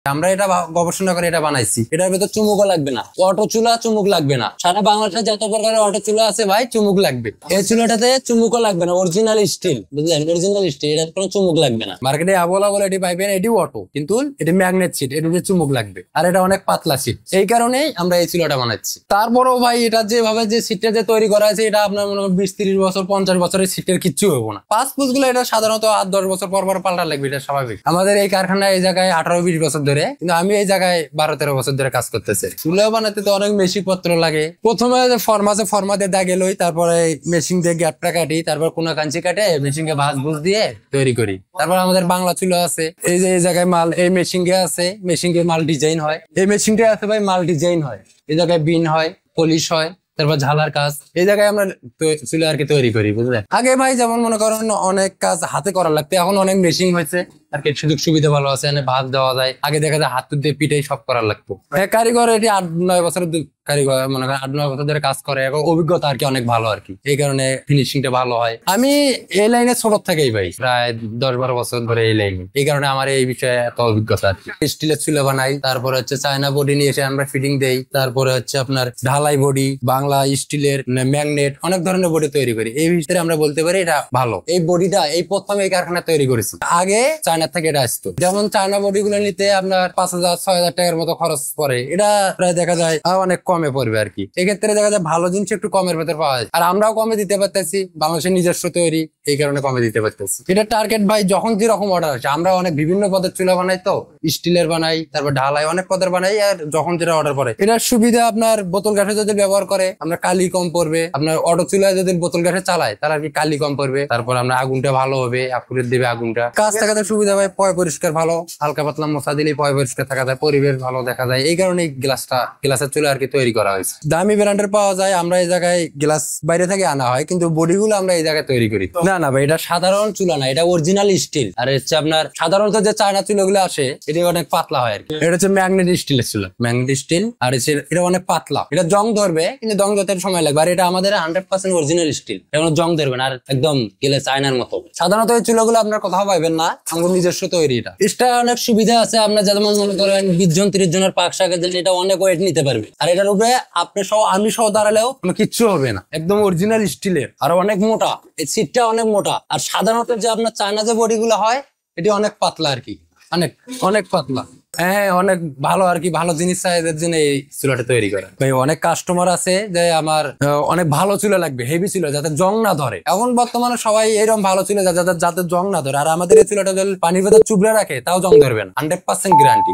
আমরা এটা গবেষণা করে এটা বানাইছি। এটার ভেতর চুমুকও লাগবে না, অটো চুলা চুমুক লাগবে না। সারা বাংলাদেশে যত প্রকারের অটো চুলা আছে ভাই চুমুক লাগবে, এই চুলাটাতে চুমুকও লাগবে না, অরিজিনাল স্টিল, বুঝলেন? অরিজিনাল স্টিল, এটার কোনো চুমুক লাগবে না। মার্কেটে অ্যাভেলেবল এটি পাইবেন, এটি অটো, কিন্তু এটি ম্যাগনেট সিট, এটি চুমুক লাগবে, আর এটা অনেক পাতলা সিট, এই কারণেই আমরা এই চুলাটা বানাচ্ছি। তারপরেও ভাই এটা যেভাবে যে সিটটা যে তৈরি করা আছে, এটা আপনার মনে হয় 20-30 বছর 50 বছরের সিটের কিচ্ছু হবো না। পাঁচ পুস গুলো এটা সাধারণত 8-10 বছর পর পর পাল্টা লাগবে, এটা স্বাভাবিক। আমাদের এই কারখানায় এই জায়গায় 18-20 বছর ধরে, কিন্তু আমি এই জায়গায় 12-13 বছর ধরে কাজ করতেছি। চুলা বানাতে তো অনেক মেশিন পত্র লাগে। প্রথমে ফর্মা দিয়ে দাগে লই, তারপরে মেশিন দিয়ে গ্যাপটা কাটি, তারপর কোনা কাঞ্চি কাটে মেশিনকে ভাঁজ ভুজ দিয়ে তৈরি করি। তারপর আমাদের বাংলা চুলা আছে, এই যে এই জায়গায় মাল এই মেশিনকে আছে, মেশিনকে মাল ডিজাইন হয়, এই মেশিনটা আছে ভাই মাল ডিজাইন হয়, এই জায়গায় বিন হয়, পলিশ হয়, তারপর ঝালার কাজ, এই জায়গায় আমরা চুলা আর কি তৈরি করি, বুঝলেন? আগে ভাই যেমন মনে করেন অনেক কাজ হাতে করা লাগতো, এখন অনেক মেশিন হয়েছে আর কি, সুযোগ সুবিধা ভালো আছে, ভাত দেওয়া যায়। আগে দেখা যায় হাত দিয়ে পিঠেই সব করার লাগতো। কারিগর এটি 8-9 বছরের কারিগর, মনে করেন 8-9 বছর ধরে কাজ করে, এখন অভিজ্ঞতা আর কি অনেক ভালো আর কি, এই কারণে ফিনিশিংটা ভালো হয়। আমি এই লাইনে ছোট থেকেই ভাই, প্রায় 10-12 বছর ধরে এই লাইনে, এই কারণে আমার এই বিষয়ে এত অভিজ্ঞতা আর কি। স্টিলের চুলা বানাই, তারপরে হচ্ছে চায়না বডি নিয়ে এসে আমরা ফিটিং দেই, তারপরে হচ্ছে আপনার ঢালাই বডি, বাংলা স্টিলের ম্যাগনেট, অনেক ধরনের বডি তৈরি করি। এই ভিতরে আমরা বলতে পারি এটা ভালো। এই বডিটা এই প্রথম এই কারখানা তৈরি করেছি, আগে চায়না থেকে এটা আসতো। যেমন চায়না বডি গুলো নিতে আপনার 5,000-6,000 টাকার মতো খরচ পড়ে, এটা প্রায় দেখা যায় অনেক কমে পড়বে আর কি। এক্ষেত্রে দেখা যায় ভালো জিনিস একটু কমের ভেতর পাওয়া যায়, আর আমরাও কমে দিতে পারতেছি, বাংলাদেশের নিজস্ব তৈরি, এই কারণে কমে দিতে পারতেছি। এটা টার্গেট ভাই যখন যেরকম অর্ডার আছে, আমরা অনেক বিভিন্ন পদের চুলা বানাই, তো স্টিলের বানাই, তারপর ঢালাই, অনেক পদের বানাই, আর যখন যেটা অর্ডার পড়ে। এটার সুবিধা আপনার বোতল গ্যাসে যদি ব্যবহার করে আমরা কালি কম পড়বে, আপনার অটো চুলায় যদি বোতল গ্যাসে চালায় তাহলে আর কি কালি কম পড়বে, তারপর আমরা আগুনটা ভালো হবে, আকুরেট দেবে আগুনটা। কাজ থাকাতে সুবিধা ভাই, পয় পরিষ্কার ভালো, হালকা পাতলা মশা দিলেই পয় পরিষ্কার থাকা যায়, পরিবেশ ভালো দেখা যায়, এই কারণে গ্লাসের চুলা আর কি তৈরি করা হয়েছে। দামি ব্র্যান্ডের পাওয়া যায়, আমরা এই জায়গায় গ্লাস বাইরে থেকে আনা হয়, কিন্তু বডি গুলো আমরা এই জায়গায় তৈরি করি। না ভাই, এটা সাধারণ চুলা না, এটা অরিজিনাল স্টিল। আর হচ্ছে আপনার সাধারণত যে চায়না চুলা গুলো আসে, এটা অনেক পাতলা হয় আর কি, এটা হচ্ছে ম্যাগনেট স্টিলের চুলা, ম্যাগনেট স্টিল। আর এটা অনেক পাতলা, এটা জং ধরবে, কিন্তু জং ধরতে সময় লাগবে। আর এটা আমাদের 100% অরিজিনাল স্টিল, এটা জং ধরবে না, আর একদম গেলে চায়নার মতো। সাধারণত এই চুলাগুলো আপনার কোথাও পাইবেন না, আমাদের নিজস্ব তৈরি। এটা অনেক সুবিধা আছে, আপনার যেমন মনে করেন 20 জন 30 জনের পাক শাকের জন্য এটা অনেক ওয়েট নিতে পারবে। আর এটার উপরে আপনি সহ আমি সহ দাঁড়ালেও কোনো কিচ্ছু হবে না, একদম অরিজিনাল স্টিলের, আর অনেক মোটা, এই সিটটা অনেক মোটা। আর সাধারণত যে আপনার চায়না যে বডি গুলো হয়, এটি অনেক পাতলা আর কি, অনেক অনেক পাতলা। হ্যাঁ, অনেক ভালো আর কি, ভালো জিনিস চাহিদার জন্য এই চুলাটা তৈরি করা। ভাই অনেক কাস্টমার আছে যে আমার অনেক ভালো চুলা লাগবে, হেভি চুলা, যাতে জং না ধরে। এখন বর্তমানে সবাই এরকম ভালো চুলা যাতে জং না ধরে, আর আমাদের এই চুলাটা যদি পানির ভেতর চুবড়ে রাখে তাও জং ধরবে না, 100% গ্যারান্টি।